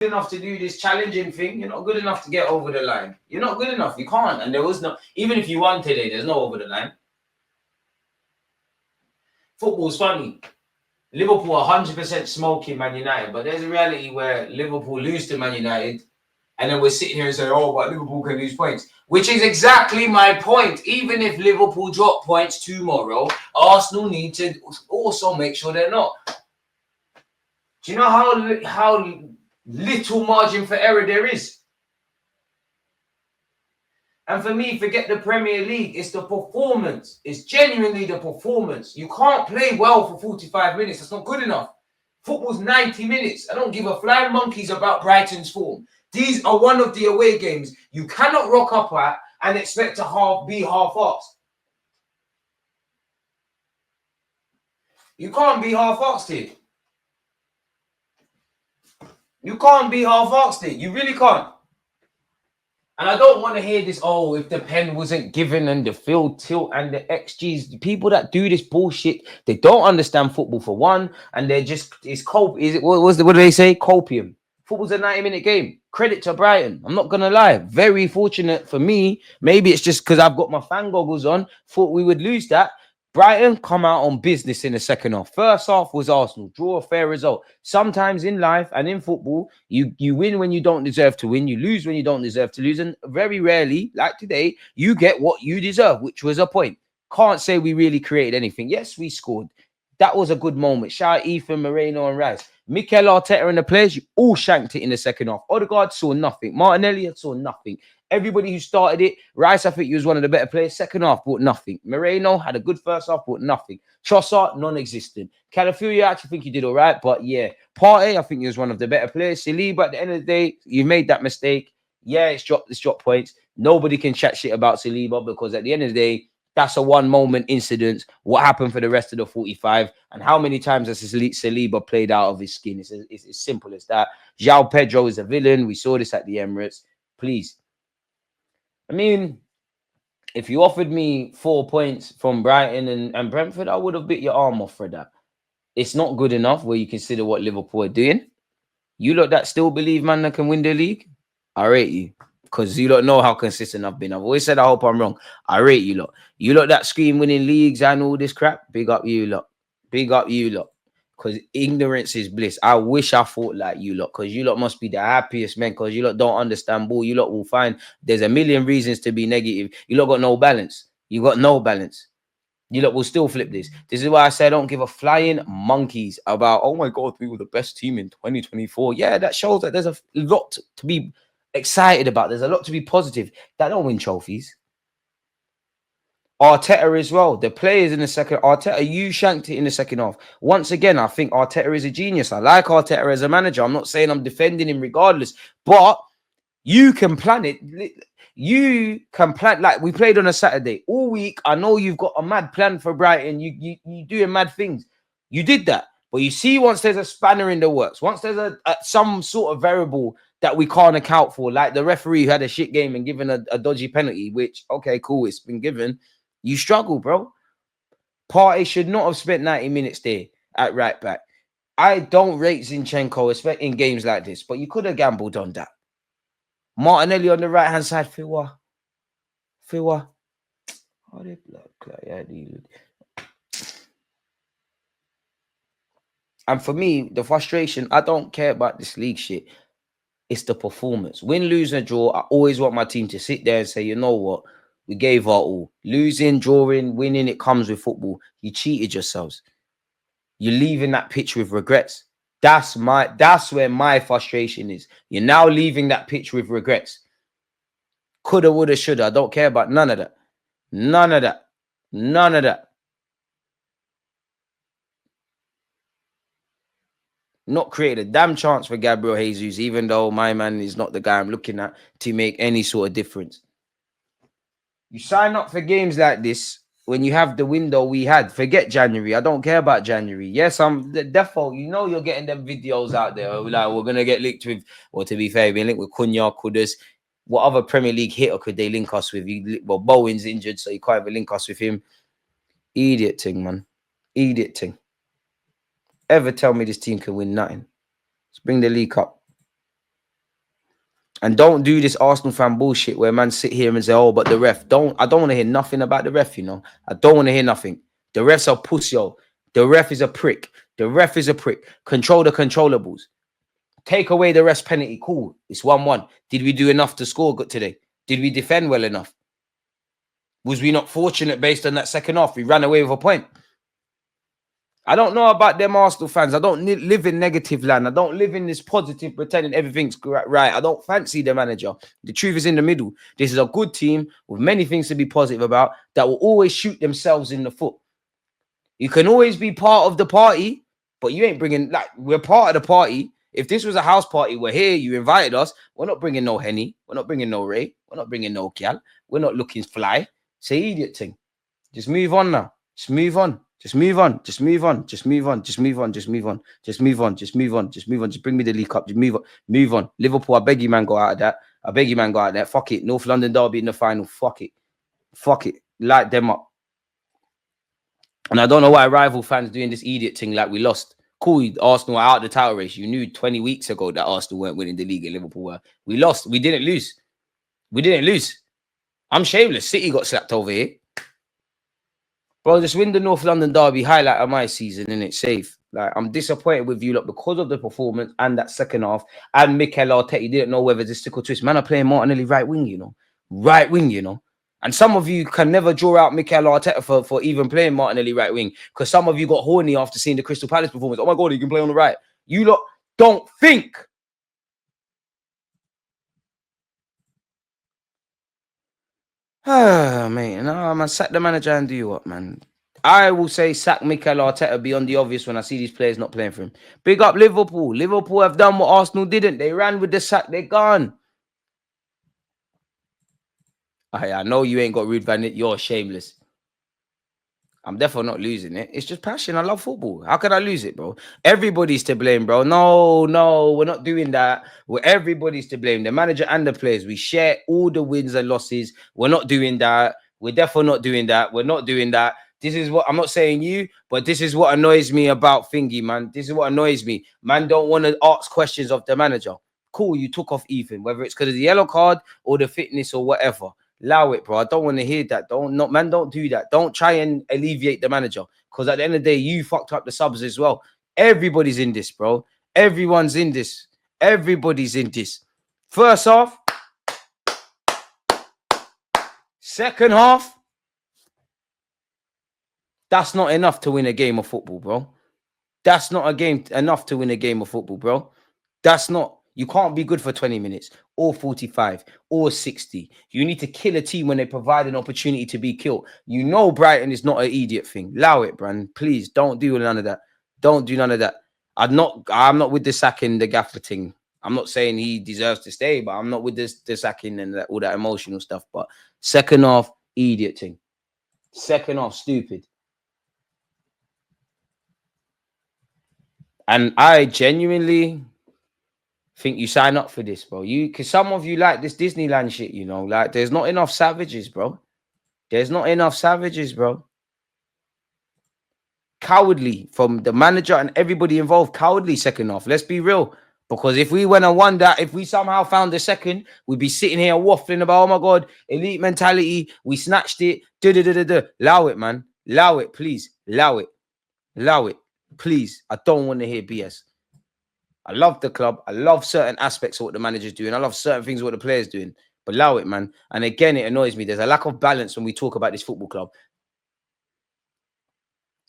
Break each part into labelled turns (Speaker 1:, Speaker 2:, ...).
Speaker 1: enough to do this challenging thing. You're not good enough to get over the line. You're not good enough. You can't. And there was no, even if you won today, there's no over the line. Football's funny. Liverpool 100% smoking Man United, but there's a reality where Liverpool lose to Man United, and then we're sitting here and saying, oh, but Liverpool can lose points, which is exactly my point. Even if Liverpool drop points tomorrow, Arsenal need to also make sure they're not. Do you know how little margin for error there is? And for me, forget the Premier League. It's the performance. It's genuinely the performance. You can't play well for 45 minutes. That's not good enough. Football's 90 minutes. I don't give a flying monkeys about Brighton's form. These are one of the away games you cannot rock up at and expect to be half-assed. You can't be half-assed here. You can't be half-assed here. You really can't. And I don't want to hear this, oh, if the pen wasn't given and the field tilt and the XGs, the people that do this bullshit, they don't understand football for one, and they're just, what do they say? Copium. Football's a 90-minute game. Credit to Brighton. I'm not going to lie. Very fortunate for me. Maybe it's just because I've got my fan goggles on. Thought we would lose that. Brighton come out on business in the second half. First half was Arsenal. Draw a fair result. Sometimes in life and in football, you win when you don't deserve to win. You lose when you don't deserve to lose. And very rarely, like today, you get what you deserve, which was a point. Can't say we really created anything. Yes, we scored. That was a good moment. Shout out Ethan, Moreno and Rice. Mikel Arteta and the players, you all shanked it in the second half. Odegaard saw nothing. Martinelli saw nothing. Everybody who started it, Rice, I think he was one of the better players. Second half, brought nothing. Moreno had a good first half, brought nothing. Trossard, non-existent. Calafiori, I actually think he did all right, but yeah. Partey, I think he was one of the better players. Saliba, at the end of the day, you made that mistake. Yeah, it's dropped points. Nobody can chat shit about Saliba because at the end of the day, that's a one-moment incident. What happened for the rest of the 45? And how many times has Saliba played out of his skin? It's as simple as that. João Pedro is a villain. We saw this at the Emirates. Please. I mean, if you offered me 4 points from Brighton and Brentford, I would have bit your arm off for that. It's not good enough where you consider what Liverpool are doing. You lot that still believe man that can win the league, I rate you. Because you don't know how consistent I've been. I've always said I hope I'm wrong. I rate you lot. You lot that scream winning leagues and all this crap, big up you lot. Big up you lot. Because ignorance is bliss. I wish I thought like you lot. Because you lot must be the happiest men. Because you lot don't understand ball. You lot will find there's a million reasons to be negative. You lot got no balance. You got no balance. You lot will still flip this. This is why I say I don't give a flying monkeys about, oh my God, we were the best team in 2024. Yeah, that shows that there's a lot to be excited about. There's a lot to be positive. That don't win trophies. Arteta as well. The players in the second. Arteta, you shanked it in the second half. Once again, I think Arteta is a genius. I like Arteta as a manager. I'm not saying I'm defending him regardless, but you can plan it. You can plan like we played on a Saturday all week. I know you've got a mad plan for Brighton. You doing mad things. You did that, but you see, once there's a spanner in the works, once there's a some sort of variable that we can't account for, like the referee who had a shit game and given a dodgy penalty, which, okay, cool, it's been given. You struggle, bro. Partey should not have spent 90 minutes there at right back. I don't rate Zinchenko, especially in games like this, but you could have gambled on that. Martinelli on the right-hand side, Fiwa. Oh, they Deluded. And for me, the frustration, I don't care about this league shit. It's the performance. Win, lose, and draw. I always want my team to sit there and say, you know what? We gave our all. Losing, drawing, winning, it comes with football. You cheated yourselves. You're leaving that pitch with regrets. That's where my frustration is. You're now leaving that pitch with regrets. Coulda, woulda, shoulda. I don't care about none of that. None of that. None of that. Not created a damn chance for Gabriel Jesus, even though my man is not the guy I'm looking at to make any sort of difference. You sign up for games like this when you have the window we had. Forget January. I don't care about January. Yes, I'm the default. You know you're getting them videos out there. Like, we're going to get linked with, well, to be fair, we're linked with Cunha, Kudus. What other Premier League hitter could they link us with? Well, Bowen's injured, so you can't even link us with him. Idiot thing, man. Idiot thing. Ever tell me this team can win nothing? Let's bring the league up. And don't do this Arsenal fan bullshit where man sit here and say, oh, but the ref. I don't want to hear nothing about the ref, you know. I don't want to hear nothing. The refs are pussy, yo. The ref is a prick. The ref is a prick. Control the controllables. Take away the rest penalty. Cool. It's 1-1. Did we do enough to score good today? Did we defend well enough? Was we not fortunate based on that second half? We ran away with a point. I don't know about them Arsenal fans. I don't live in negative land. I don't live in this positive pretending everything's right. I don't fancy the manager. The truth is in the middle. This is a good team with many things to be positive about that will always shoot themselves in the foot. You can always be part of the party, but you ain't bringing, like, we're part of the party. If this was a house party, we're here, you invited us. We're not bringing no Henny. We're not bringing no Ray. We're not bringing no Kial. We're not looking fly. Say idiot thing. Just move on now. Just move on. Just move on. Just move on. Just move on. Just move on. Just move on. Just move on. Just move on. Just move on. Just bring me the League Cup. Just move on. Move on. Liverpool, I beg you, man, go out of that. I beg you, man, go out of that. Fuck it. North London Derby in the final. Fuck it. Fuck it. Light them up. And I don't know why rival fans doing this idiot thing like we lost. Cool, Arsenal are out of the title race. You knew 20 weeks ago that Arsenal weren't winning the league and Liverpool were. We lost. We didn't lose. We didn't lose. I'm shameless. City got slapped over here. Bro, just win the North London Derby, highlight of my season, and it's safe. Like, I'm disappointed with you lot because of the performance and that second half. And Mikel Arteta didn't know whether to stick or twist. Man, I'm playing Martinelli right wing, you know. Right wing, you know. And some of you can never draw out Mikel Arteta for even playing Martinelli right wing. Because some of you got horny after seeing the Crystal Palace performance. Oh my God, he can play on the right. You lot don't think. Ah, mate. No, man, sack the manager and do what, man? I will say sack Mikel Arteta beyond the obvious when I see these players not playing for him. Big up Liverpool. Liverpool have done what Arsenal didn't. They ran with the sack. They're gone. I know you ain't got Ruud van Nistelrooy. You're shameless. I'm definitely not losing it. It's just passion. I love football. How can I lose it, bro? Everybody's to blame, bro. No, we're not doing that. Everybody's to blame. The manager and the players. We share all the wins and losses. We're not doing that. We're definitely not doing that. We're not doing that. This is what, I'm not saying you, but this is what annoys me about Thingy, man. This is what annoys me. Man don't want to ask questions of the manager. Cool, you took off Ethan, whether it's because of the yellow card or the fitness or whatever. Allow it, bro. I don't want to hear that. Don't do that. Don't try and alleviate the manager. Because at the end of the day, you fucked up the subs as well. Everybody's in this, bro. Everyone's in this. Everybody's in this. First half. Second half. That's not enough to win a game of football, bro. That's not enough to win a game of football, bro. That's not. You can't be good for 20 minutes or 45 or 60. You need to kill a team when they provide an opportunity to be killed. You know Brighton is not an idiot thing. Allow it, Bran. Please don't do none of that. Don't do none of that. I'm not with the sacking, the gaffer thing. I'm not saying he deserves to stay, but I'm not with the sacking and all that emotional stuff. But second half, idiot thing. Second half, stupid. And I genuinely think you sign up for this, bro. Because some of you like this Disneyland shit, you know. Like, there's not enough savages, bro. There's not enough savages, bro. Cowardly from the manager and everybody involved. Cowardly second half. Let's be real. Because if we went and won that, if we somehow found the second, we'd be sitting here waffling about, oh my God, elite mentality. We snatched it. Allow it, man. Allow it, please. Allow it. Allow it. Please. I don't want to hear BS. I love the club. I love certain aspects of what the manager's doing. I love certain things what the players doing. But allow it, man. And again, it annoys me. There's a lack of balance when we talk about this football club.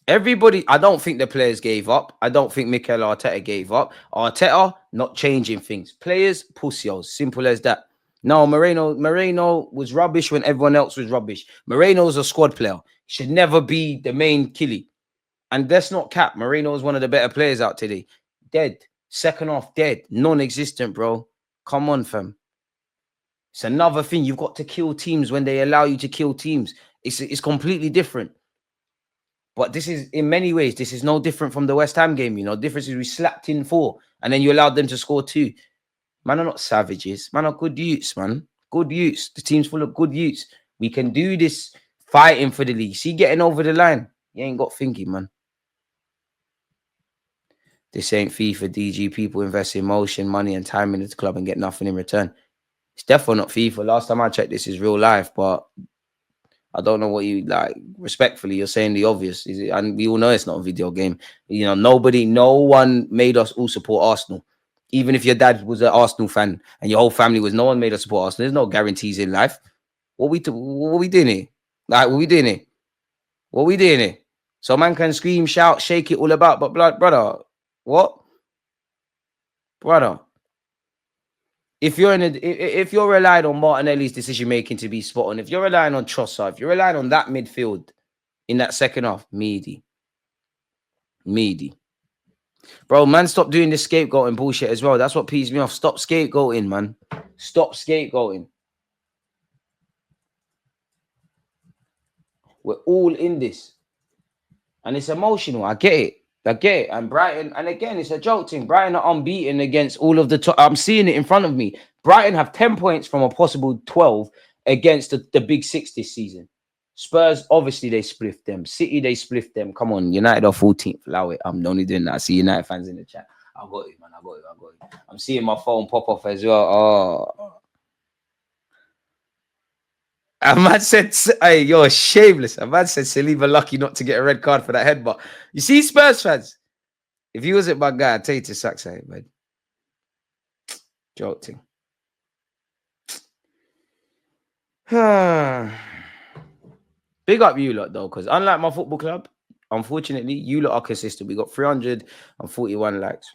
Speaker 1: Everybody, I don't think the players gave up. I don't think Mikel Arteta gave up. Arteta, not changing things. Players, pussios. Simple as that. No, Moreno was rubbish when everyone else was rubbish. Moreno's a squad player. Should never be the main killie. And that's not cap. Moreno is one of the better players out today. Dead. Second half, dead. Non-existent, bro. Come on, fam. It's another thing. You've got to kill teams when they allow you to kill teams. It's completely different. But this is, in many ways, this is no different from the West Ham game. You know, difference is we slapped in 4 and then you allowed them to score 2. Man are not savages. Man are good youths, man. Good youths. The team's full of good youths. We can do this fighting for the league. See, getting over the line. You ain't got thinking, man. This ain't FIFA, DG. People invest emotion, money, and time in the club and get nothing in return. It's definitely not FIFA. Last time I checked, this is real life, but I don't know what you like. Respectfully, you're saying the obvious, is it? And we all know it's not a video game. You know, no one made us all support Arsenal. Even if your dad was an Arsenal fan and your whole family was, no one made us support Arsenal. There's no guarantees in life. What we doing here? Like, what we doing here? What we doing here? So man can scream, shout, shake it all about, but blood, brother, what, brother? If you're relying on Martinelli's decision making to be spot on, if you're relying on Trossard, if you're relying on that midfield in that second half, meaty. Bro, man, stop doing this scapegoating bullshit as well. That's what pees me off. Stop scapegoating, man. Stop scapegoating. We're all in this. And it's emotional. I get it. And Brighton, and again, it's a joke thing. Brighton are unbeaten against all of the top. I'm seeing it in front of me. Brighton have 10 points from a possible 12 against the big six this season. Spurs, obviously, they spliffed them. City, they spliffed them. Come on, United are 14th. Allow it. I'm only doing that. I see United fans in the chat. I got it, man. I got it. I'm seeing my phone pop off as well. Oh. A man said, hey, you're shameless. A man said Saliba lucky not to get a red card for that headbutt. You see, Spurs fans, if he wasn't my guy, I'd take it to sack side, man. Joking. Big up you lot, though, because unlike my football club, unfortunately, you lot are consistent. We got 341 likes.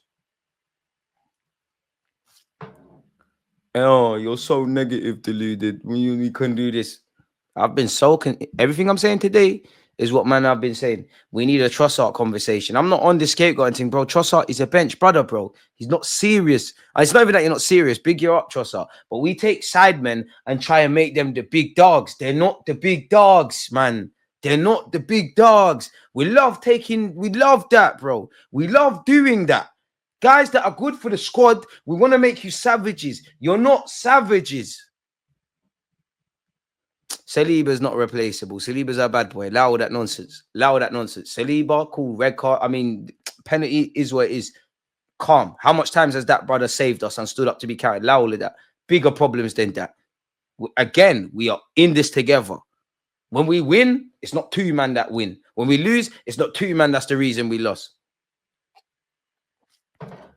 Speaker 1: Oh, you're so negative, deluded. We couldn't do this. I've been so everything I'm saying today is what man I've been saying. We need a Trossard conversation. I'm not on the scapegoating thing, bro. Trossard is a bench brother, bro. He's not serious. And it's not even that you're not serious. Big you up, Trossard. But we take sidemen and try and make them the big dogs. They're not the big dogs, man. They're not the big dogs. We love that, bro. We love doing that. Guys that are good for the squad, we want to make you savages. You're not savages. Saliba's not replaceable. Saliba's a bad boy. Allow that nonsense. Saliba, cool, red card. I mean, penalty is what it is. Calm. How much times has that brother saved us and stood up to be carried? Allow all of that. Bigger problems than that. Again, we are in this together. When we win, it's not two man that win. When we lose, it's not two man that's the reason we lost.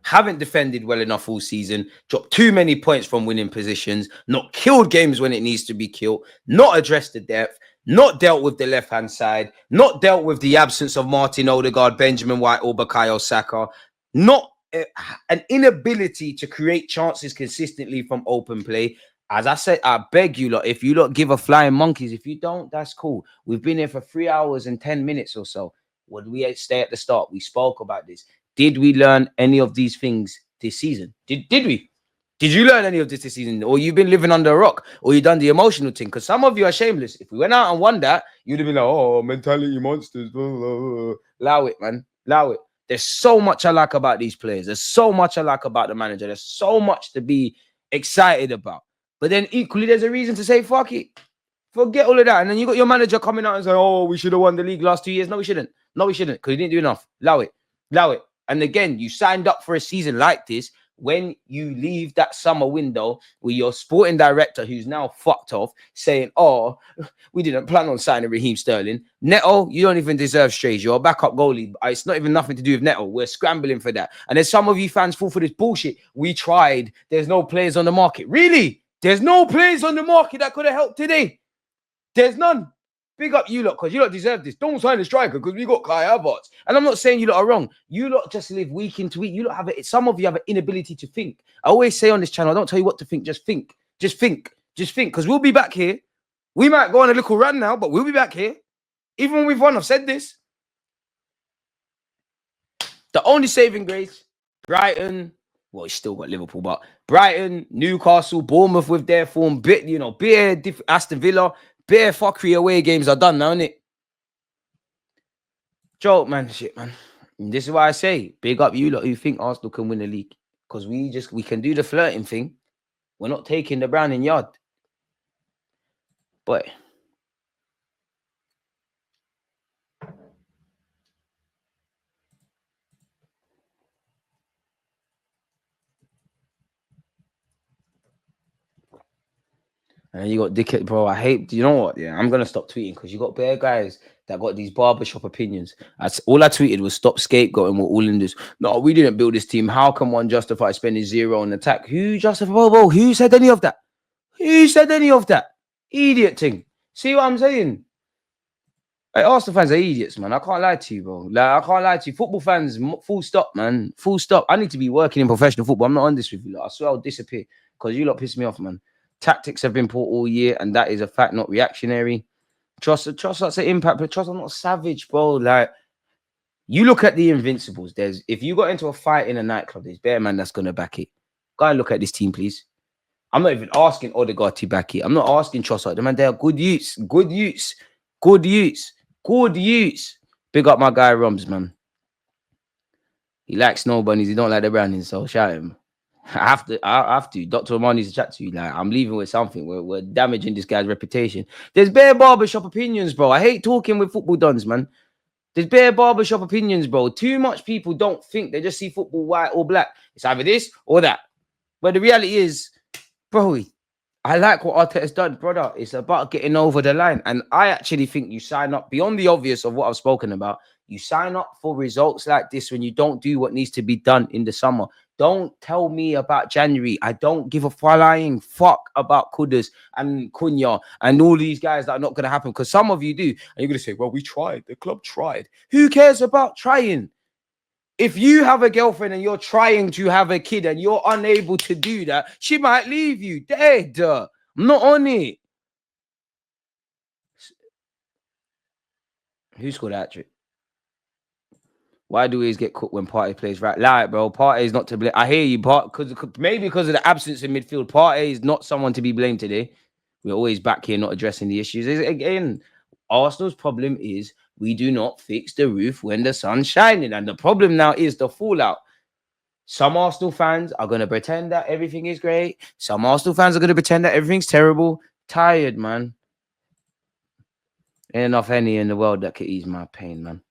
Speaker 1: Haven't defended well enough all season, dropped too many points from winning positions, not killed games when it needs to be killed, not addressed the depth, not dealt with the left-hand side, not dealt with the absence of Martin Odegaard, Benjamin White, or Bukayo Saka, not an inability to create chances consistently from open play. As I said, I beg you lot, if you lot give a flying monkeys, if you don't, that's cool. We've been here for 3 hours and 10 minutes or so. Would we stay at the start? We spoke about this. Did we learn any of these things this season? Did we? Did you learn any of this season? Or you've been living under a rock? Or you done the emotional thing? Because some of you are shameless. If we went out and won that, you'd have been like, oh, mentality monsters. Blah, blah, blah. Allow it, man. Allow it. There's so much I like about these players. There's so much I like about the manager. There's so much to be excited about. But then equally, there's a reason to say, fuck it. Forget all of that. And then you got your manager coming out and saying, oh, we should have won the league last 2 years. No, we shouldn't. Because he didn't do enough. Allow it. And again, you signed up for a season like this. When you leave that summer window with your sporting director, who's now fucked off, saying, oh, we didn't plan on signing Raheem Sterling. Neto, you don't even deserve strays. You're a backup goalie. It's not even nothing to do with Neto. We're scrambling for that. And then some of you fans fall for this bullshit. We tried. There's no players on the market. Really? There's no players on the market that could have helped today. There's none. Big up you lot, because you lot deserve this. Don't sign a striker because we got Kai Havertz. And I'm not saying you lot are wrong. You lot just live week into week. You lot have it. Some of you have an inability to think. I always say on this channel, I don't tell you what to think. Just think. Because we'll be back here. We might go on a little run now, but we'll be back here. Even when we've won, I've said this. The only saving grace, Brighton. Well, he's still got Liverpool, but Brighton, Newcastle, Bournemouth with their form, Aston Villa. Bare fuckery away games are done now, innit? Joke, man. Shit, man. And this is why I say, big up you lot who think Arsenal can win the league. Because we can do the flirting thing. We're not taking the Browning yard. But And you got dickhead, bro. I hate. You know what? Yeah, I'm gonna stop tweeting because you got bare guys that got these barbershop opinions. All I tweeted was stop scapegoating. We're all in this. No, we didn't build this team. How can one justify spending zero on attack? Who justified? Bro, who said any of that? Who said any of that? Idiot thing. See what I'm saying? Hey, Arsenal fans are idiots, man. I can't lie to you, bro. Like, I can't lie to you. Football fans, full stop, man. Full stop. I need to be working in professional football. I'm not on this with you. Like, I swear I'll disappear because you lot piss me off, man. Tactics have been poor all year, and that is a fact, not reactionary. Trust that's an impact, but trust I'm not savage, bro. Like, you look at the Invincibles. If you got into a fight in a nightclub, there's bare man that's gonna back it. Go and look at this team, please. I'm not even asking Odegaard to back it. I'm not asking Trossard. The man, they are good youths, good youths, good youths, good youths. Big up my guy Rums, man. He likes snow bunnies. He don't like the branding, so shout him. I have to. Dr. Omar needs to chat to you. Like, I'm leaving with something. We're damaging this guy's reputation. There's bare barbershop opinions, bro. I hate talking with football dons, man. There's bare barbershop opinions, bro. Too much people don't think. They just see football white or black. It's either this or that. But the reality is, bro, I like what Arteta's done, brother. It's about getting over the line. And I actually think you sign up beyond the obvious of what I've spoken about. You sign up for results like this when you don't do what needs to be done in the summer. Don't tell me about January. I don't give a flying fuck about Kudus and Cunha and all these guys that are not going to happen, because some of you do. And you're going to say, well, we tried. The club tried. Who cares about trying? If you have a girlfriend and you're trying to have a kid and you're unable to do that, she might leave you dead. I'm not on it. Who scored that trick? Why do we always get cooked when Partey plays right? Like, bro, Partey is not to blame. I hear you, maybe because of the absence in midfield. Partey is not someone to be blamed today. We're always back here not addressing the issues. Again, Arsenal's problem is we do not fix the roof when the sun's shining. And the problem now is the fallout. Some Arsenal fans are going to pretend that everything is great. Some Arsenal fans are going to pretend that everything's terrible. Tired, man. Ain't enough any in the world that could ease my pain, man.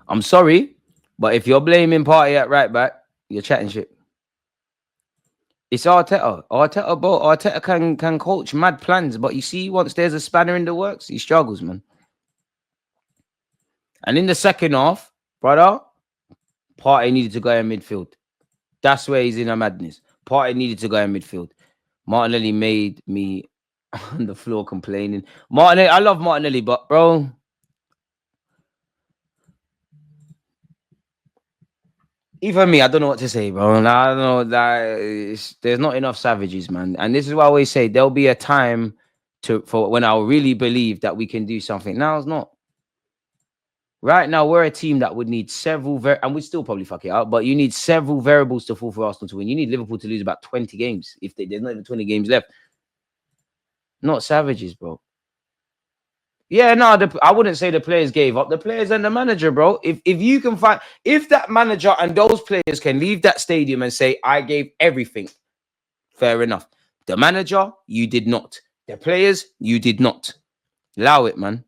Speaker 1: I'm sorry, but if you're blaming Partey at right back, you're chatting shit. It's Arteta. Arteta can coach mad plans, but you see, once there's a spanner in the works, he struggles, man. And in the second half, brother, Partey needed to go in midfield. That's where he's in a madness. Partey needed to go in midfield. Martinelli made me on the floor complaining. Martinelli, I love Martinelli, but bro, even me, I don't know what to say, bro. I don't know that there's not enough savages, man. And this is what I always say: there'll be a time for when I'll really believe that we can do something. Now it's not. Right now, we're a team that would need several, and we'd still probably fuck it up, but you need several variables to fall for Arsenal to win. You need Liverpool to lose about 20 games if there's not even 20 games left. Not savages, bro. Yeah, no, I wouldn't say the players gave up. The players and the manager, bro. If you can find, if that manager and those players can leave that stadium and say, I gave everything, fair enough. The manager, you did not. The players, you did not. Allow it, man.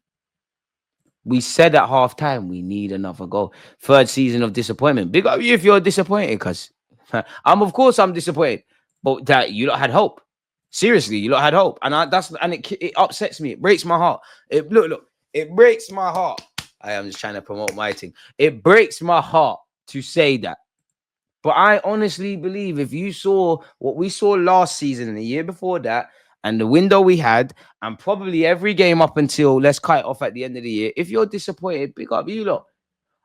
Speaker 1: We said at halftime, we need another goal. Third season of disappointment. Big up you if you're disappointed, because of course I'm disappointed. But that you lot had hope. Seriously, you lot had hope. And it upsets me. It breaks my heart. Look, it breaks my heart. I am just trying to promote my thing. It breaks my heart to say that. But I honestly believe if you saw what we saw last season and the year before that, and the window we had, and probably every game up until let's cut it off at the end of the year, if you're disappointed, big up you lot.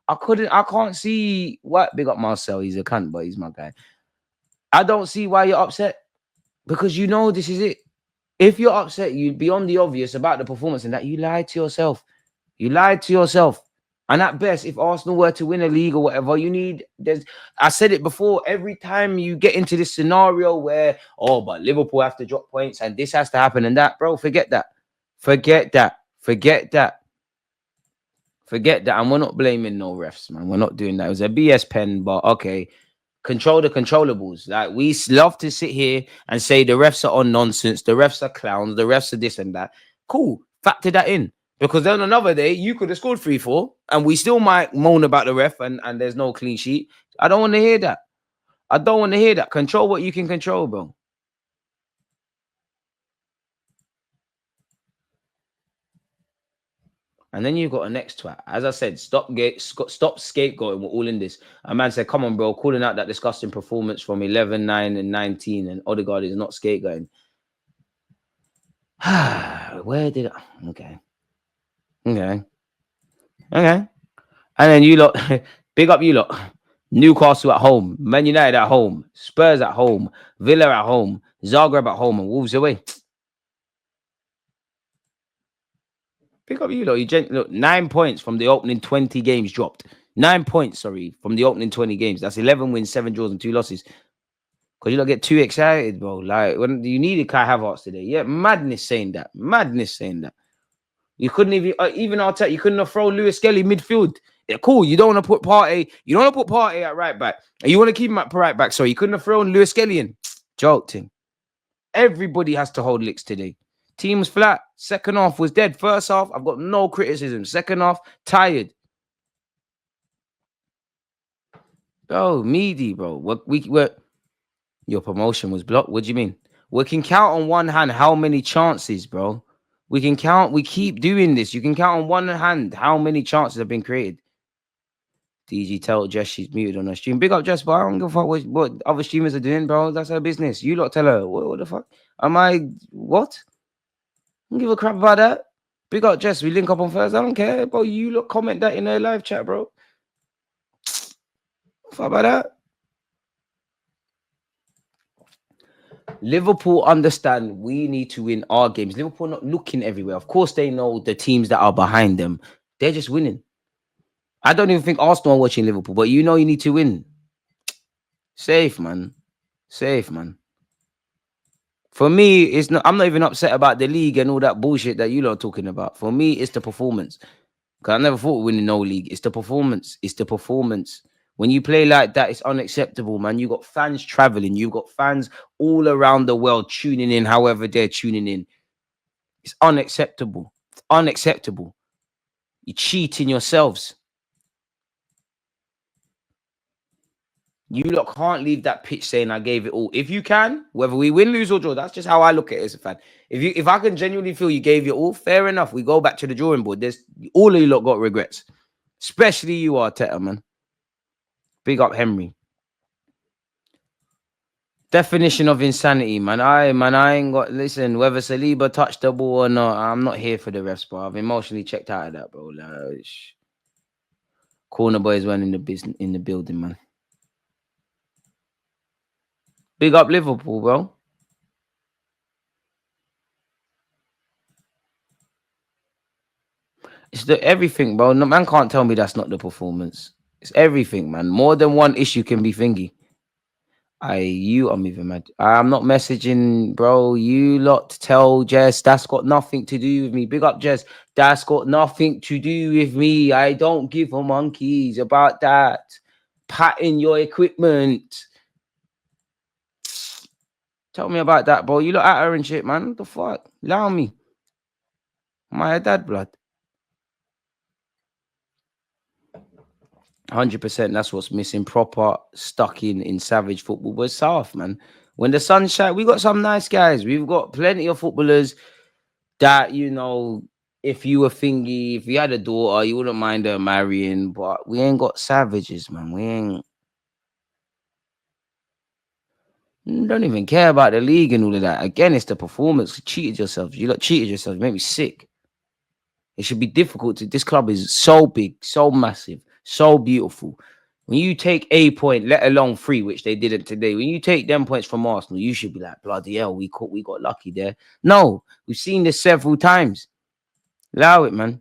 Speaker 1: I can't see what big up Marcel. He's a cunt, but he's my guy. I don't see why you're upset, because you know this is it. If you're upset, you'd be on the obvious about the performance and that you lied to yourself. You lied to yourself. And at best, if Arsenal were to win a league or whatever, I said it before, every time you get into this scenario where, but Liverpool have to drop points and this has to happen and that, bro, forget that. Forget that. And we're not blaming no refs, man. We're not doing that. It was a BS pen, but okay. Control the controllables. Like, we love to sit here and say the refs are on nonsense, the refs are clowns, the refs are this and that. Cool. Factor that in. Because then another day, you could have scored 3-4, and we still might moan about the ref and there's no clean sheet. I don't want to hear that. Control what you can control, bro. And then you got a next twat. As I said, stop scapegoating. We're all in this. A man said, come on, bro, calling out that disgusting performance from 11, 9, and 19, and Odegaard is not scapegoating. Where did I? Okay. And then you lot, big up you lot. Newcastle at home, Man United at home, Spurs at home, Villa at home, Zagreb at home, and Wolves away. Pick up you lot. Look, 9 points from the opening 20 games dropped. 9 points, sorry, from the opening 20 games. That's 11 wins, 7 draws, and 2 losses. Because you don't get too excited, bro. Like, when you needed Kai Havertz today. Yeah, madness saying that. You couldn't even Arteta, you couldn't have thrown Lewis Skelly midfield. Yeah, cool. You don't want to put Partey. You don't want to put Partey at right back. And you want to keep him at right back. So you couldn't have thrown Lewis Skelly in. Joke thing. Everybody has to hold licks today. Team was flat. Second half was dead. First half, I've got no criticism. Second half, tired. Bro, meaty, bro. We're your promotion was blocked. What do you mean? We can count on one hand how many chances, bro. We can count. We keep doing this. You can count on one hand how many chances have been created. DG tell Jess she's muted on her stream. Big up Jess, but I don't give a fuck what other streamers are doing, bro. That's her business. You lot tell her. What the fuck? Am I what? I don't give a crap about that. Big up Jess. We link up on Thursday. I don't care, bro. You lot comment that in her live chat, bro. Fuck about that. Liverpool understand we need to win our games. Liverpool not looking everywhere. Of course, they know the teams that are behind them. They're just winning. I don't even think Arsenal are watching Liverpool, but you know you need to win. Safe, man. For me, it's not. I'm not even upset about the league and all that bullshit that you lot are talking about. For me, it's the performance. Because I never thought winning no league. It's the performance. When you play like that, it's unacceptable, man. You got fans traveling. You've got fans all around the world tuning in, however they're tuning in. It's unacceptable. You're cheating yourselves. You lot can't leave that pitch saying I gave it all. If you can, whether we win, lose, or draw, that's just how I look at it as a fan. If I can genuinely feel you gave it all, fair enough. We go back to the drawing board. There's all of you lot got regrets, especially you, Arteta, man. Big up Henry. Definition of insanity, man. I ain't got. Listen, whether Saliba touched the ball or not, I'm not here for the refs, bro. I've emotionally checked out of that, bro. Like, corner boys weren't in the building, man. Big up Liverpool, bro. It's the everything, bro. No man can't tell me that's not the performance. It's everything, man. More than one issue can be thingy. I'm even mad. I'm not messaging, bro. You lot tell Jess that's got nothing to do with me. Big up, Jess. That's got nothing to do with me. I don't give a monkeys about that. Patting your equipment. Tell me about that, bro. You look at her and shit, man. What the fuck? Allow me. My dad blood. 100%. That's what's missing. Proper stuck in savage football. But it's soft, man. When the sun shines, we got some nice guys. We've got plenty of footballers that, you know, if you were thingy, if you had a daughter, you wouldn't mind her marrying. But we ain't got savages, man. We ain't. Don't even care about the league and all of that. Again, it's the performance. You cheated yourself. You lot cheated yourself. You make me sick. It should be difficult to. This club is so big, so massive, so beautiful. When you take a point, let alone 3, which they didn't today, when you take them points from Arsenal, you should be like, bloody hell, we got lucky there. No, we've seen this several times. Allow it, man.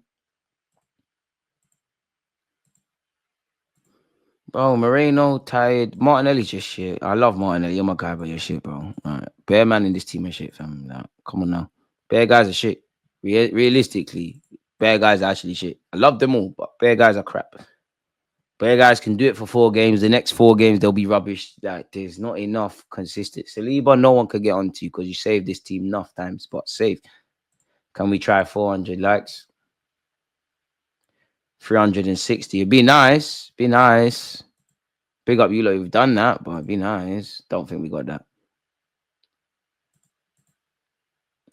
Speaker 1: Bro, Moreno, tired. Martinelli's just shit. I love Martinelli. You're my guy, but you're shit, bro. All right. Bear man in this team is shit, fam. Nah, come on now. Bear guys are shit. Realistically, bear guys are actually shit. I love them all, but bear guys are crap. Bear guys can do it for 4 games. The next 4 games, they'll be rubbish. Like, there's not enough consistent. Saliba, no one could get onto you because you saved this team enough times, but safe. Can we try 400 likes? 360. It'd be nice. Big up you lot who've done that, but it'd be nice. Don't think we got that.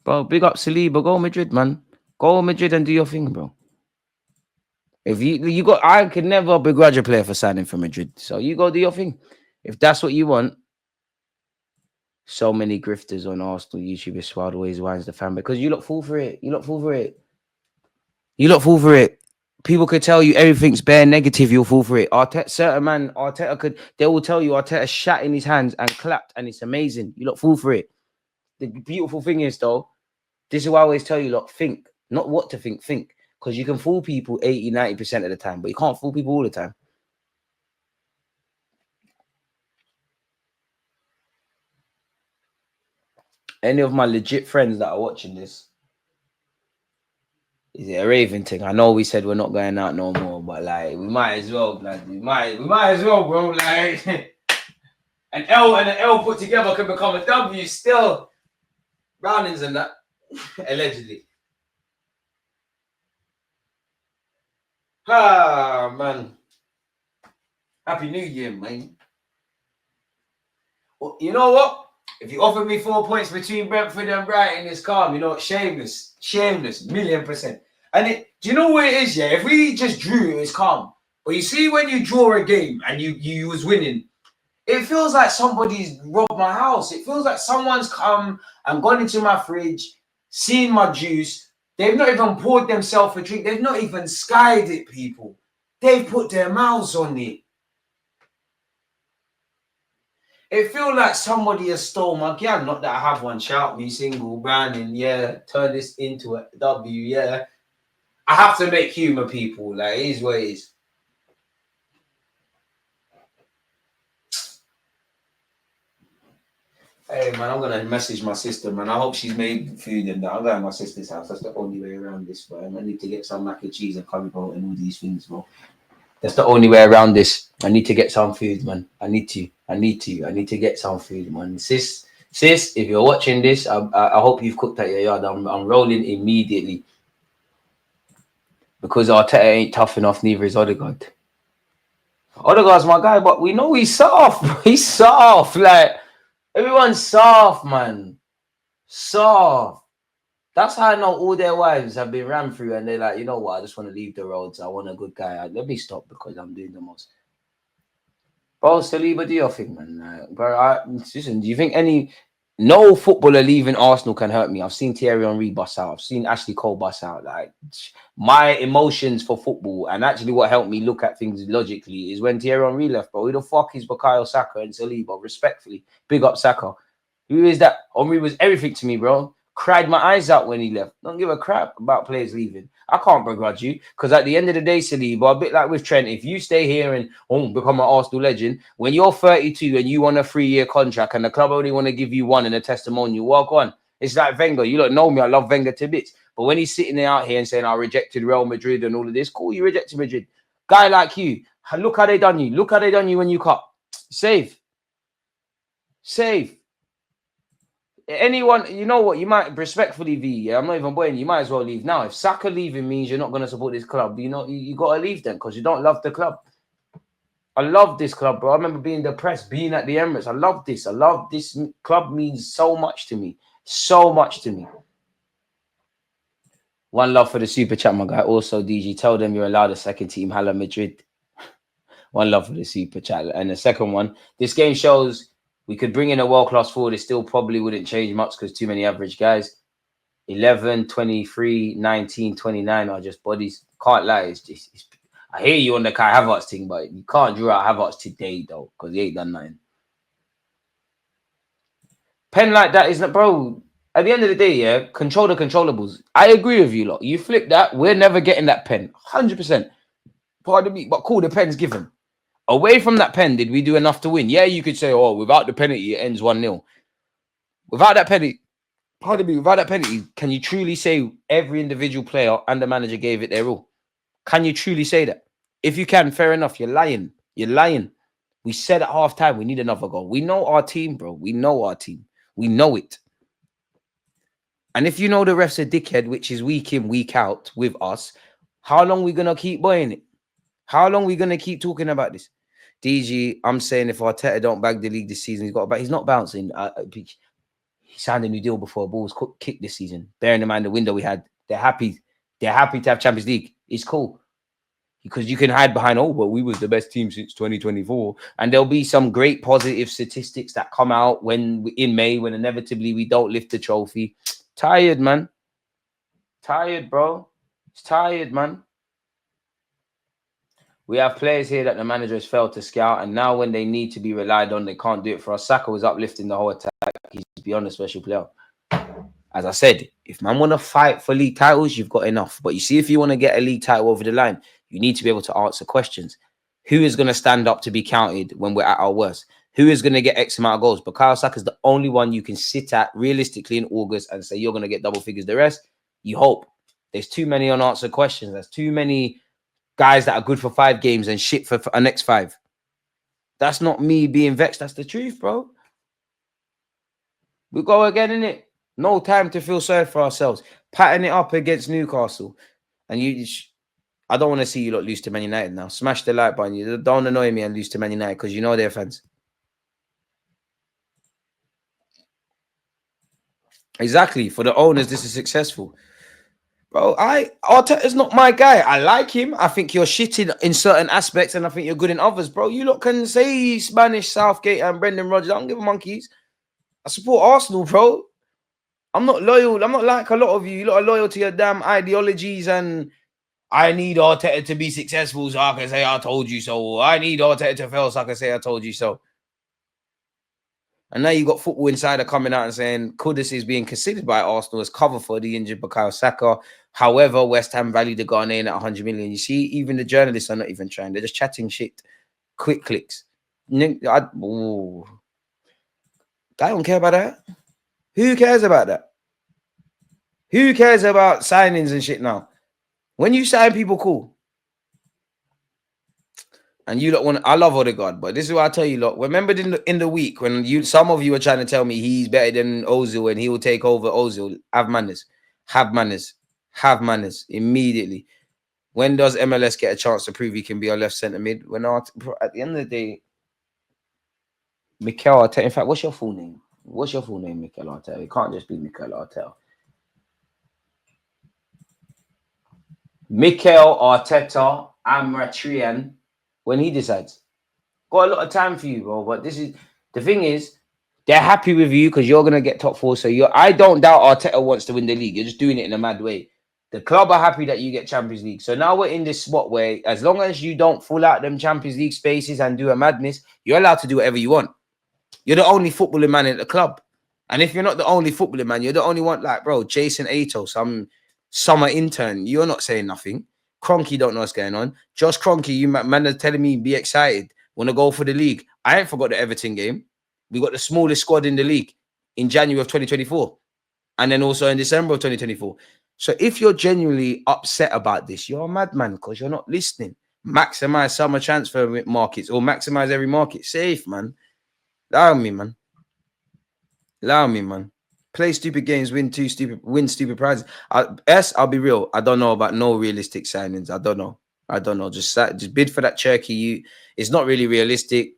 Speaker 1: Bro, big up Saliba. Go Madrid, man. Go Madrid and do your thing, bro. If you got, I could never begrudge a player for signing for Madrid. So you go do your thing. If that's what you want. So many grifters on Arsenal YouTube is swelled always winds the fan because you look fall for it. You look fall for it. You look fall for it. People could tell you everything's bare negative. You'll fall for it. Arteta, certain man, Arteta could. They will tell you Arteta shat in his hands and clapped, and it's amazing. You look fall for it. The beautiful thing is though, this is why I always tell you, look, think, not what to think, think. Because you can fool people 80, 90% of the time, but you can't fool people all the time. Any of my legit friends that are watching this, is it a raving thing? I know we said we're not going out no more, but like we might as well, like we might as well, bro. Like an L and an L put together can become a W still. Brownings and that, allegedly. Ah man. Happy New Year, man. Well, you know what? If you offered me 4 points between Brentford and Brighton, it's calm. You know, shameless, 1,000,000%. And do you know what it is? Yeah, if we just drew, it's calm. But you see, when you draw a game and you was winning, it feels like somebody's robbed my house. It feels like someone's come and gone into my fridge, seen my juice. They've not even poured themselves a drink. They've not even skied it, people. They've put their mouths on it. It feels like somebody has stole my gal. Not that I have one. Shout me single, branding. Yeah, turn this into a W. Yeah, I have to make humor, people. Like, it is what it is. Hey, man, I'm going to message my sister, man. I hope she's made food and that. I'm going to my sister's house. That's the only way around this, bro. I need to get some mac and cheese and curry bowl and all these things, bro. That's the only way around this. I need to get some food, man. I need to get some food, man. Sis, if you're watching this, I hope you've cooked at your yard. I'm rolling immediately. Because Arteta ain't tough enough, neither is Odegaard. Odegaard's my guy, but we know he's soft. He's soft. Like, everyone's soft, man. Soft. That's how I know all their wives have been ran through and they're like, you know what, I just want to leave the roads. I want a good guy. Let me stop because I'm doing the most. Bro, Saliba, do your thing, man. Bro, listen, do you think no footballer leaving Arsenal can hurt me? I've seen Thierry Henry bust out. I've seen Ashley Cole bust out. Like, my emotions for football and actually what helped me look at things logically is when Thierry Henry left, bro. Who the fuck is Bukayo Saka and Saliba? Respectfully, big up Saka. Who is that? Henry was everything to me, bro. Cried my eyes out when he left. Don't give a crap about players leaving. I can't begrudge you because at the end of the day, Saliba, a bit like with Trent, if you stay here and become an Arsenal legend, when you're 32 and you want a 3-year contract and the club only want to give you one and a testimonial, walk on. It's like Wenger. You don't know me. I love Wenger to bits. But when he's sitting there out here and saying, I rejected Real Madrid and all of this, cool, you rejected Madrid. Guy like you, look how they done you. Look how they done you when you cut. Save. Anyone, you know what? You might respectfully be. Yeah, I'm not even boying. You might as well leave now. If Saka leaving means you're not going to support this club, you know, you got to leave then because you don't love the club. I love this club, bro. I remember being depressed, being at the Emirates. I love this. Club means so much to me. So much to me. One love for the super chat, my guy. Also, DG, tell them you're allowed a second team. Hala Madrid. One love for the super chat. And the second one, this game shows we could bring in a world-class forward. It still probably wouldn't change much because too many average guys. 11, 23, 19, 29 are just bodies. Can't lie. I hear you on the Kai Havertz thing, but you can't draw out Havertz today, though, because he ain't done nothing. Pen like that isn't, bro. At the end of the day, yeah, control the controllables. I agree with you, lot. You flip that, we're never getting that pen. 100%. Pardon me, but cool, the pen's given. Away from that pen, did we do enough to win? Yeah, you could say, oh, without the penalty, it ends 1-0. Without that penalty, pardon me, without that penalty, can you truly say every individual player and the manager gave it their all? Can you truly say that? If you can, fair enough. You're lying. You're lying. We said at halftime we need another goal. We know our team, bro. We know our team. We know it. And if you know the ref's a dickhead, which is week in, week out with us, how long are we going to keep buying it? How long are we going to keep talking about this? DG, I'm saying if Arteta don't bag the league this season, he's not bouncing. He signed a new deal before a ball was kicked this season. Bearing in mind the window we had, they're happy. They're happy to have Champions League. It's cool. because you can hide behind, oh, well, we was the best team since 2024. And there'll be some great positive statistics that come out in May, when inevitably we don't lift the trophy. Tired, man. Tired, bro. It's tired, man. We have players here that the manager has failed to scout, and now when they need to be relied on, they can't do it for us. Saka was uplifting the whole attack. He's beyond a special player. As I said, if man want to fight for league titles, you've got enough. But you see, if you want to get a league title over the line, you need to be able to answer questions. Who is going to stand up to be counted when we're at our worst? Who is going to get X amount of goals? Bukayo Saka is the only one you can sit at realistically in August and say you're going to get double figures. The rest, you hope. There's too many unanswered questions. There's too many guys that are good for 5 games and shit for a next 5. That's not me being vexed. That's the truth, bro. We go again, innit? No time to feel sorry for ourselves. Patting it up against Newcastle. And I don't want to see you lot lose to Man United now. Smash the like button. You don't annoy me and lose to Man United, because you know they're fans. Exactly. For the owners, this is successful. Bro, Arteta's not my guy. I like him. I think you're shitting in certain aspects, and I think you're good in others, bro. You lot can say Spanish, Southgate, and Brendan Rodgers. I don't give a monkeys. I support Arsenal, bro. I'm not loyal. I'm not like a lot of you. You lot are loyal to your damn ideologies, and I need Arteta to be successful so I can say I told you so. I need Arteta to fail so I can say I told you so. And now you got Football Insider coming out and saying Kudus is being considered by Arsenal as cover for the injured Bukayo Saka. However, West Ham valued the Ghanaian at 100 million. You see, even the journalists are not even trying. They're just chatting shit. Quick clicks. I don't care about that. Who cares about that? Who cares about signings and shit now? When you sign people, cool. And you lot want, I love Odegaard, but this is what I tell you lot. Remember in the week when some of you were trying to tell me he's better than Ozil and he will take over Ozil. Have manners. Have manners. Have manners immediately. When does MLS get a chance to prove he can be our left centre mid? At the end of the day, Mikel Arteta. In fact, what's your full name? What's your full name, Mikel Arteta? It can't just be Mikel Arteta. Mikel Arteta Amratrian. When he decides, got a lot of time for you, bro. But this is the thing is, they're happy with you because you're gonna get top 4. So I don't doubt Arteta wants to win the league. You're just doing it in a mad way. The club are happy that you get Champions League. So now we're in this spot where, as long as you don't full out them Champions League spaces and do a madness, you're allowed to do whatever you want. You're the only footballing man at the club. And if you're not the only footballing man, you're the only one, like, bro, Jason Ato, some summer intern. You're not saying nothing. Kroenke don't know what's going on. Josh Kroenke, you man are telling me be excited. Want to go for the league. I ain't forgot the Everton game. We got the smallest squad in the league in January of 2024. And then also in December of 2024. So if you're genuinely upset about this, you're a madman because you're not listening. Maximize summer transfer markets or maximize every market. Safe, man. Allow me, man. Allow me, man. Play stupid games, win stupid prizes. I'll be real. I don't know about no realistic signings. I don't know. Just bid for that Cherky. It's not really realistic,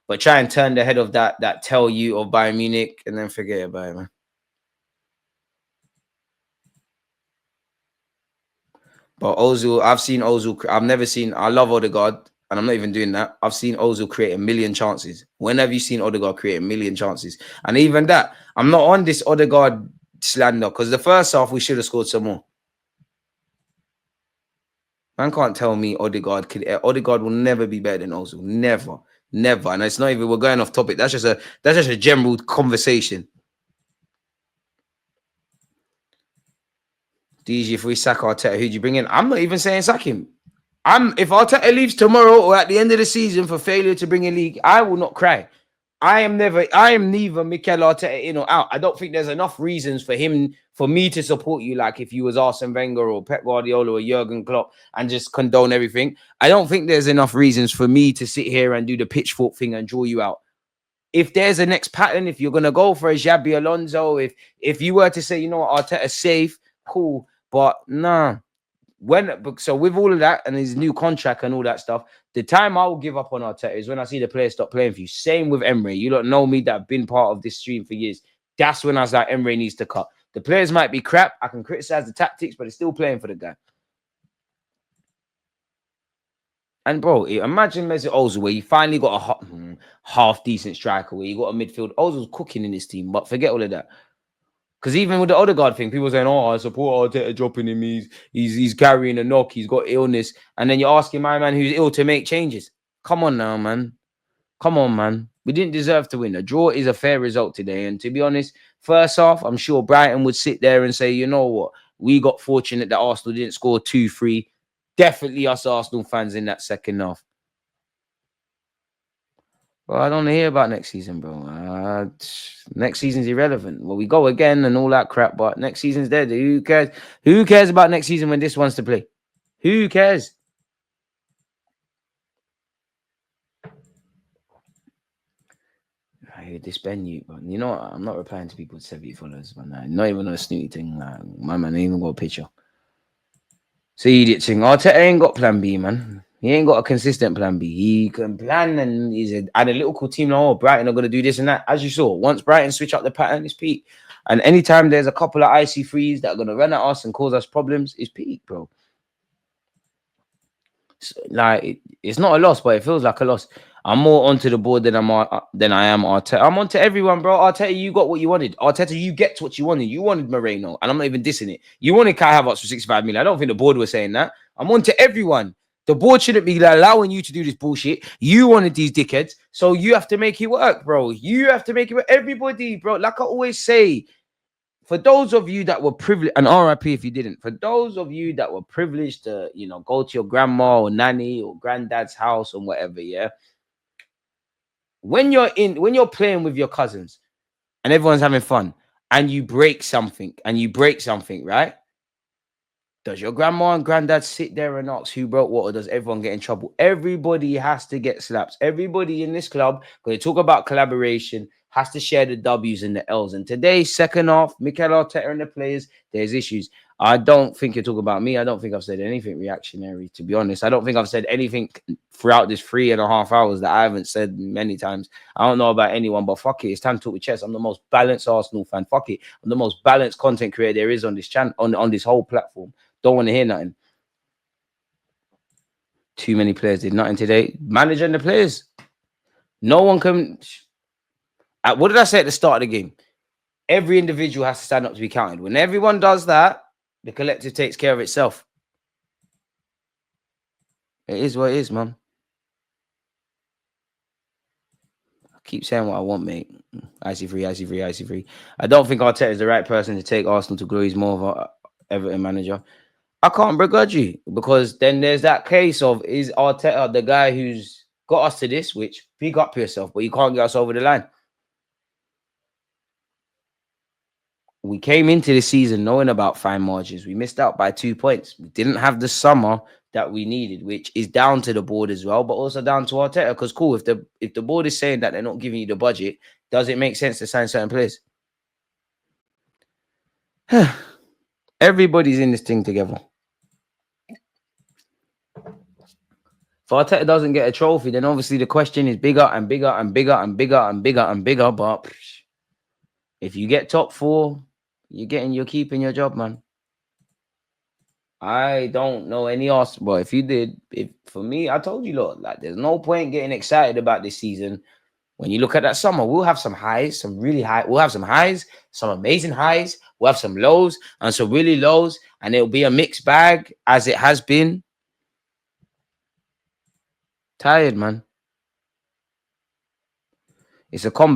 Speaker 1: but try and turn the head of that tell you of Bayern Munich and then forget about it, man. But Ozil, I've seen Ozil. I love Odegaard, and I'm not even doing that. I've seen Ozil create a million chances. When have you seen Odegaard create a million chances? And even that, I'm not on this Odegaard slander because the first half we should have scored some more. Man can't tell me Odegaard will never be better than Ozil. Never. And it's not even, we're going off topic. That's just a general conversation. DG, if we sack Arteta, who'd you bring in? I'm not even saying sack him. If Arteta leaves tomorrow or at the end of the season for failure to bring a league, I will not cry. I am neither Mikel Arteta in or out. I don't think there's enough reasons for me to support you, like if you was Arsene Wenger or Pep Guardiola or Jurgen Klopp, and just condone everything. I don't think there's enough reasons for me to sit here and do the pitchfork thing and draw you out. If there's a next pattern, if you're gonna go for a Xabi Alonso, if you were to say, you know what, Arteta's safe, cool, but nah. So with all of that and his new contract and all that stuff, the time I will give up on Arteta is when I see the players stop playing for you. Same with Emery. You don't know me that have been part of this stream for years. That's when I was like, Emery needs to cut. The players might be crap. I can criticize the tactics, but it's still playing for the guy. And bro, imagine Mesut Ozil where you finally got a half decent striker, where you got a midfield. Ozil's cooking in this team, but forget all of that. Because even with the Odegaard thing, people saying, "Oh, I support Arteta dropping him. He's carrying a knock. He's got illness." And then you're asking my man who's ill to make changes. Come on now, man. Come on, man. We didn't deserve to win. A draw is a fair result today. And to be honest, first off, I'm sure Brighton would sit there and say, you know what? We got fortunate that Arsenal didn't score 2-3. Definitely us Arsenal fans in that second half. Well, I don't want to hear about next season, bro. Next season's irrelevant. Well, we go again and all that crap, but next season's dead. Who cares? Who cares about next season when this one's to play? Who cares? I hear this venue, but you know what? I'm not replying to people with 70 followers, man. Not even a snooty thing. Like, my man ain't even got a picture. See, idiot thing. Arteta ain't got plan B, man. He ain't got a consistent plan B. He can plan and he's an analytical team. Like, oh, Brighton are going to do this and that. As you saw, once Brighton switch up the pattern, it's peak. And anytime there's a couple of icy threes that are going to run at us and cause us problems, it's peak, bro. Like, it's not a loss, but it feels like a loss. I'm more onto the board than I am Arteta. I'm onto everyone, bro. Arteta, you got what you wanted. Arteta, you get what you wanted. You wanted Moreno, and I'm not even dissing it. You wanted Kai Havertz for 65 million. I don't think the board was saying that. I'm onto everyone. The board shouldn't be allowing you to do this bullshit. You wanted these dickheads, so you have to make it work, bro. You have to make it work. Everybody, bro. Like I always say, for those of you that were privileged, and RIP if you didn't, for those of you that were privileged to, go to your grandma or nanny or granddad's house or whatever, yeah. When you're playing with your cousins and everyone's having fun and you break something, right? Does your grandma and granddad sit there and ask who broke what, or does everyone get in trouble? Everybody has to get slaps. Everybody in this club, when they talk about collaboration, has to share the W's and the L's. And today, second half, Mikel Arteta and the players, there's issues. I don't think you're talking about me. I don't think I've said anything reactionary, to be honest. I don't think I've said anything throughout this 3.5 hours that I haven't said many times. I don't know about anyone, but fuck it. It's time to talk with chess. I'm the most balanced Arsenal fan. Fuck it. I'm the most balanced content creator there is on this channel, on this whole platform. Don't want to hear nothing. Too many players did nothing today. Manager and the players. No one can. What did I say at the start of the game? Every individual has to stand up to be counted. When everyone does that, the collective takes care of itself. It is what it is, man. I keep saying what I want, mate. IC3. I don't think Arteta is the right person to take Arsenal to glory. He's more of an Everton manager. I can't begrudge you, because then there's that case of, is Arteta the guy who's got us to this, which big up yourself, but you can't get us over the line. We came into the season knowing about fine margins. We missed out by 2 points. We didn't have the summer that we needed, which is down to the board as well, but also down to Arteta. Because cool, if the board is saying that they're not giving you the budget, does it make sense to sign certain players? Everybody's in this thing together. If Arteta doesn't get a trophy, then obviously the question is bigger and bigger and bigger and bigger and bigger and bigger. But if you get top 4, you're keeping your job, man. I don't know any Arsenal. But if you did, for me, I told you, look, like there's no point getting excited about this season. When you look at that summer, we'll have some highs, some really high. We'll have some highs, some amazing highs. We'll have some lows and some really lows, and it'll be a mixed bag as it has been. Tired, man. It's a combination.